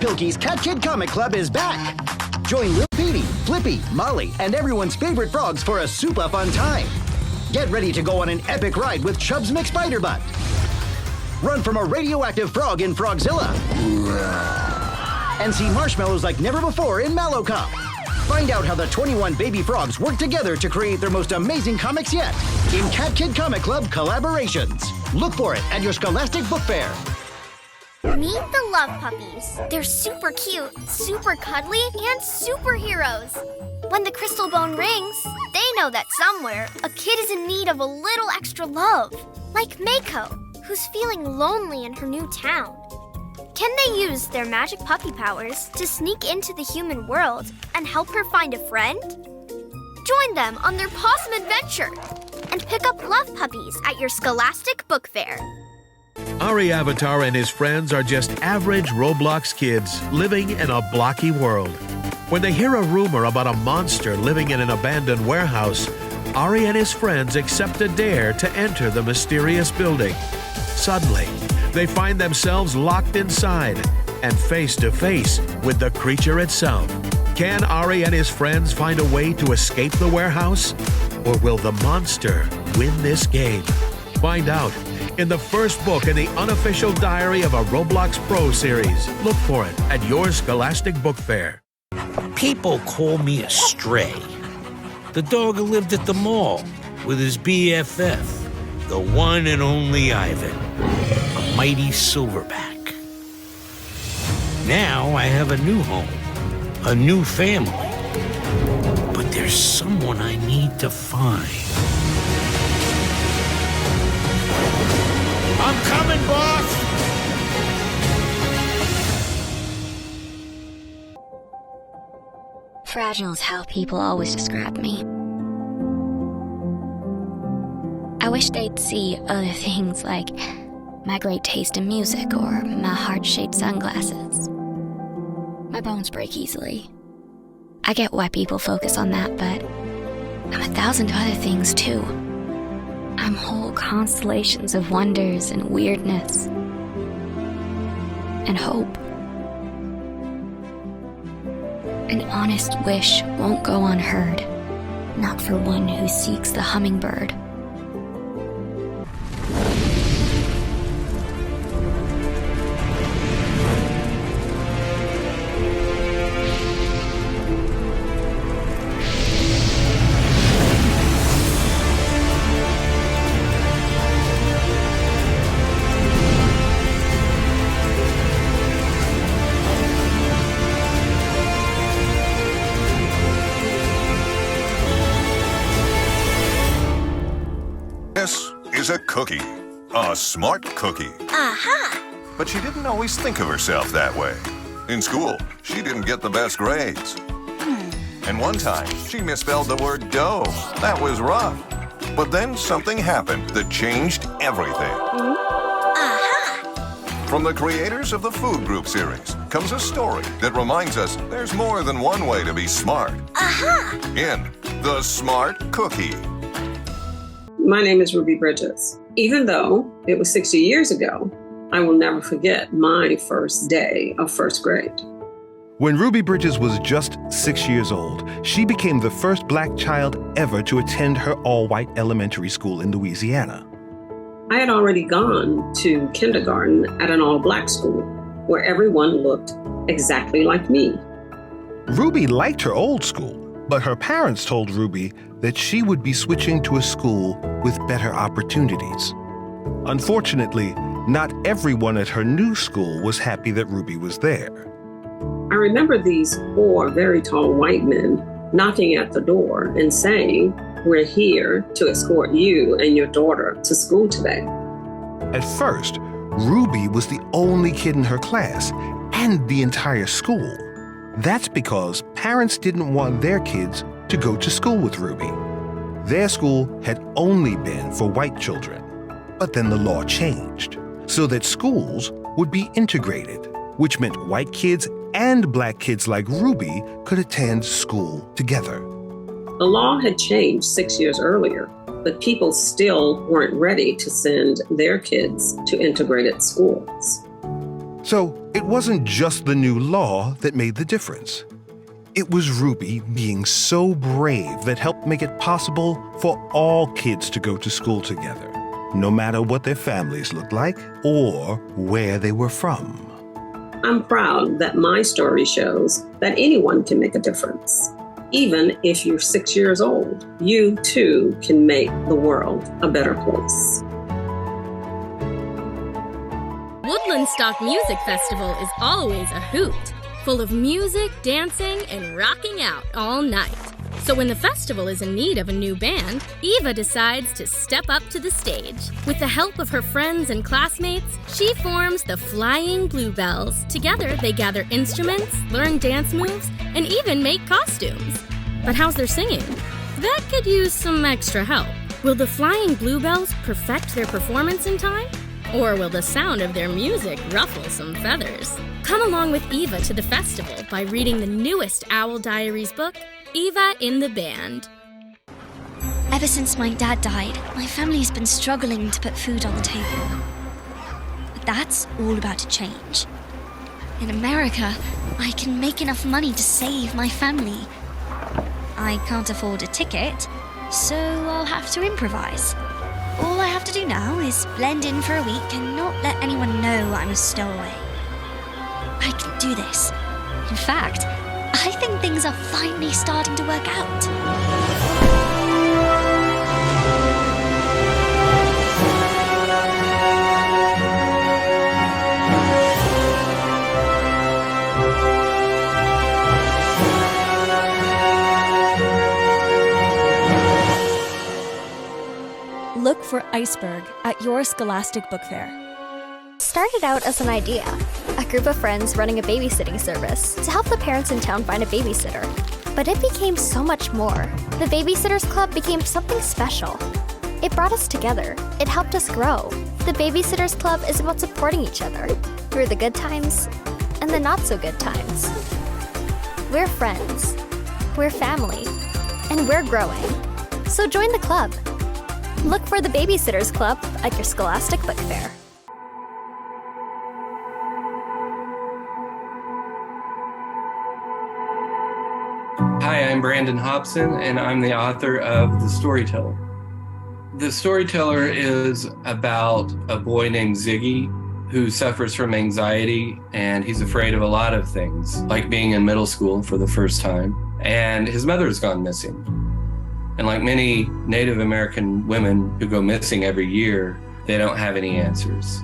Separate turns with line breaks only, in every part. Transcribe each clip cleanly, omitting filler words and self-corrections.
Pilkey's Cat Kid Comic Club is back. Join Lil Petey, Flippy, Molly, and everyone's favorite frogs for a super fun time. Get ready to go on an epic ride with Chubbs McSpiderbutt. Run from a radioactive frog in Frogzilla. And see marshmallows like never before in Mallow Cup. Find out how the 21 baby frogs work together to create their most amazing comics yet in Cat Kid Comic Club Collaborations. Look for it at your Scholastic Book Fair.
Meet the Love Puppies. They're super cute, super cuddly, and superheroes. When the crystal bone rings, they know that somewhere a kid is in need of a little extra love. Like Mako, who's feeling lonely in her new town. Can they use their magic puppy powers to sneak into the human world and help her find a friend? Join them on their Possum adventure and pick up Love Puppies at your Scholastic Book Fair.
Ari Avatar and his friends are just average Roblox kids living in a blocky world. When they hear a rumor about a monster living in an abandoned warehouse, Ari and his friends accept a dare to enter the mysterious building. Suddenly, they find themselves locked inside and face to face with the creature itself. Can Ari and his friends find a way to escape the warehouse? Or will the monster win this game? Find out in the first book in the unofficial diary of a Roblox Pro series. Look for it at your Scholastic Book Fair.
People call me a stray. The dog who lived at the mall with his BFF, the one and only Ivan, a mighty silverback. Now I have a new home, a new family. But there's someone I need to find. I'm coming, boss!
Fragile is how people always describe me. I wish they'd see other things like my great taste in music or my heart-shaped sunglasses. My bones break easily. I get why people focus on that, but I'm 1,000 other things too. I'm whole constellations of wonders and weirdness and hope. An honest wish won't go unheard, not for one who seeks the hummingbird.
This is a cookie. A smart cookie.
Aha!
But she didn't always think of herself that way. In school, she didn't get the best grades. And one time, she misspelled the word dough. That was rough. But then something happened that changed everything.
Aha!
From the creators of the Food Group series comes a story that reminds us there's more than one way to be smart.
Aha!
In The Smart Cookie.
My name is Ruby Bridges. Even though it was 60 years ago, I will never forget my first day of first grade.
When Ruby Bridges was just 6 years old, she became the first Black child ever to attend her all-white elementary school in Louisiana.
I had already gone to kindergarten at an all-Black school where everyone looked exactly like me.
Ruby liked her old school, but her parents told Ruby that she would be switching to a school with better opportunities. Unfortunately, not everyone at her new school was happy that Ruby was there.
I remember these 4 very tall white men knocking at the door and saying, "We're here to escort you and your daughter to school today."
At first, Ruby was the only kid in her class and the entire school. That's because parents didn't want their kids to go to school with Ruby. Their school had only been for white children. But then the law changed so that schools would be integrated, which meant white kids and Black kids like Ruby could attend school together.
The law had changed 6 years earlier, but people still weren't ready to send their kids to integrated schools.
So it wasn't just the new law that made the difference. It was Ruby being so brave that helped make it possible for all kids to go to school together, no matter what their families looked like or where they were from.
I'm proud that my story shows that anyone can make a difference. Even if you're 6 years old, you too can make the world a better place.
Woodland Stock Music Festival is always a hoot, full of music, dancing, and rocking out all night. So when the festival is in need of a new band, Eva decides to step up to the stage. With the help of her friends and classmates, she forms the Flying Bluebells. Together, they gather instruments, learn dance moves, and even make costumes. But how's their singing? That could use some extra help. Will the Flying Bluebells perfect their performance in time? Or will the sound of their music ruffle some feathers? Come along with Eva to the festival by reading the newest Owl Diaries book, Eva in the Band.
Ever since my dad died, my family's been struggling to put food on the table. But that's all about to change. In America, I can make enough money to save my family. I can't afford a ticket, so I'll have to improvise. All I have to do now is blend in for a week and not let anyone know I'm a stowaway. I can do this. In fact, I think things are finally starting to work out.
Look for Iceberg at your Scholastic Book Fair.
Started out as an idea, a group of friends running a babysitting service to help the parents in town find a babysitter. But it became so much more. The Babysitters Club became something special. It brought us together. It helped us grow. The Babysitters Club is about supporting each other through the good times and the not so good times. We're friends, we're family, and we're growing. So join the club. Look for the Babysitters Club at your Scholastic Book Fair.
Hi, I'm Brandon Hobson, and I'm the author of The Storyteller. The Storyteller is about a boy named Ziggy who suffers from anxiety, and he's afraid of a lot of things, like being in middle school for the first time, and his mother has gone missing. And like many Native American women who go missing every year, they don't have any answers.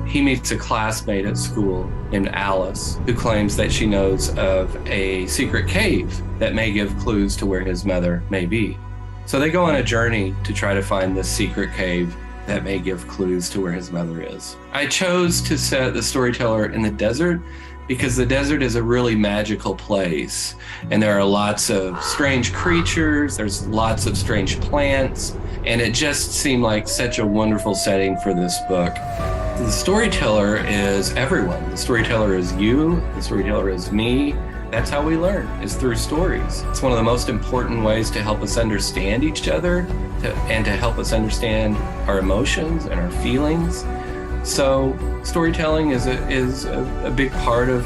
He meets a classmate at school named Alice, who claims that she knows of a secret cave that may give clues to where his mother may be. So they go on a journey to try to find this secret cave that may give clues to where his mother is. I chose to set The Storyteller in the desert because the desert is a really magical place, and there are lots of strange creatures, there's lots of strange plants, and it just seemed like such a wonderful setting for this book. The storyteller is everyone. The storyteller is you, the storyteller is me. That's how we learn, is through stories. It's one of the most important ways to help us understand each other and to help us understand our emotions and our feelings. So storytelling is a big part of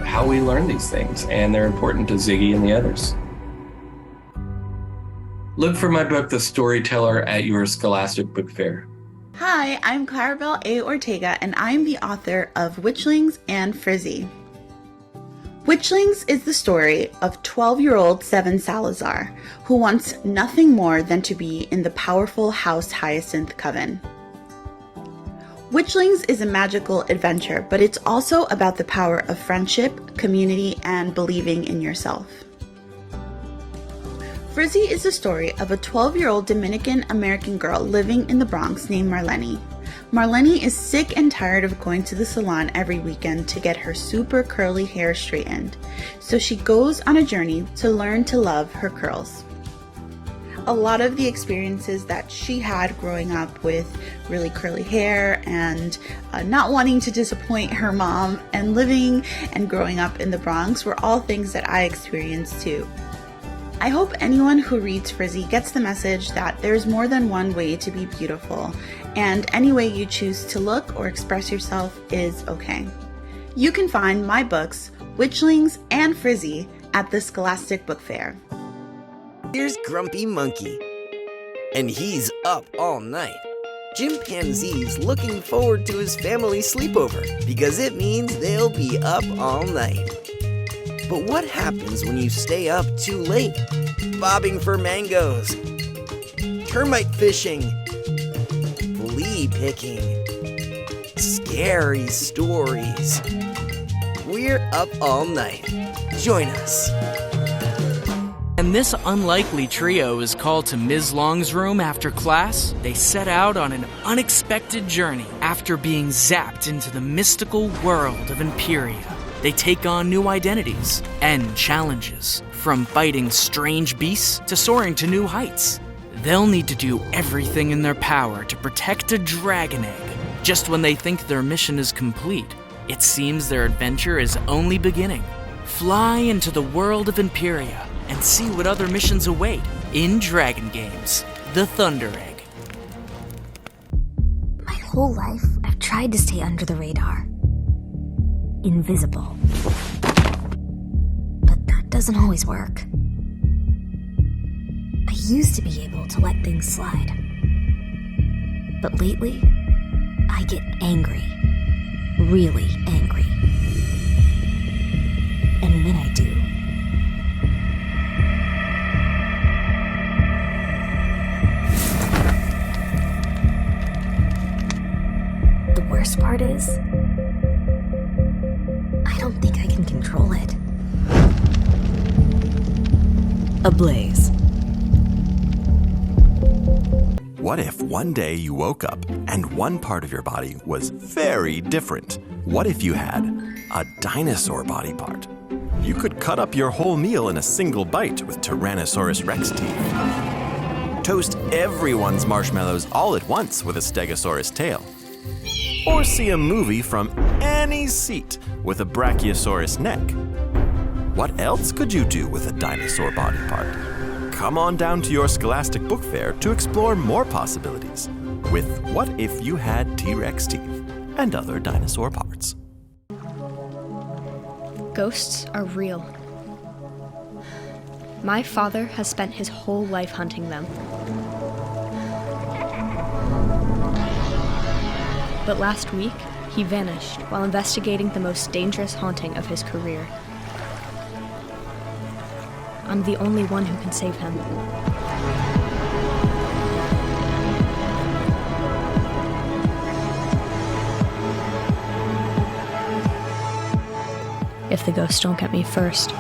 how we learn these things, and they're important to Ziggy and the others. Look for my book, The Storyteller, at your Scholastic Book Fair.
Hi, I'm Clarabelle A. Ortega, and I'm the author of Witchlings and Frizzy. Witchlings is the story of 12-year-old Seven Salazar, who wants nothing more than to be in the powerful House Hyacinth Coven. Witchlings is a magical adventure, but it's also about the power of friendship, community, and believing in yourself. Frizzy is the story of a 12-year-old Dominican-American girl living in the Bronx named Marlene. Marlene is sick and tired of going to the salon every weekend to get her super curly hair straightened, so she goes on a journey to learn to love her curls. A lot of the experiences that she had growing up with really curly hair and not wanting to disappoint her mom and living and growing up in the Bronx were all things that I experienced too. I hope anyone who reads Frizzy gets the message that there's more than one way to be beautiful, and any way you choose to look or express yourself is okay. You can find my books, Witchlings and Frizzy, at the Scholastic Book Fair.
Here's Grumpy Monkey, and he's up all night. Chimpanzee's looking forward to his family sleepover because it means they'll be up all night. But what happens when you stay up too late? Bobbing for mangoes, termite fishing, flea picking, scary stories. We're up all night. Join us.
And this unlikely trio is called to Ms. Long's room after class. They set out on an unexpected journey after being zapped into the mystical world of Imperia. They take on new identities and challenges, from fighting strange beasts to soaring to new heights. They'll need to do everything in their power to protect a dragon egg. Just when they think their mission is complete, it seems their adventure is only beginning. Fly into the world of Imperia and see what other missions await in Dragon Games: The Thunder Egg.
My whole life, I've tried to stay under the radar. Invisible. But that doesn't always work. I used to be able to let things slide. But lately, I get angry. Really angry. And when I do, the worst part is, I don't think I can control it.
Ablaze.
What if one day you woke up and one part of your body was very different? What if you had a dinosaur body part? You could cut up your whole meal in a single bite with Tyrannosaurus Rex teeth. Toast everyone's marshmallows all at once with a Stegosaurus tail. Or see a movie from any seat with a Brachiosaurus neck. What else could you do with a dinosaur body part? Come on down to your Scholastic Book Fair to explore more possibilities with What If You Had T-Rex Teeth and Other Dinosaur Parts.
Ghosts are real. My father has spent his whole life hunting them. But last week, he vanished while investigating the most dangerous haunting of his career. I'm the only one who can save him. If the ghosts don't get me first.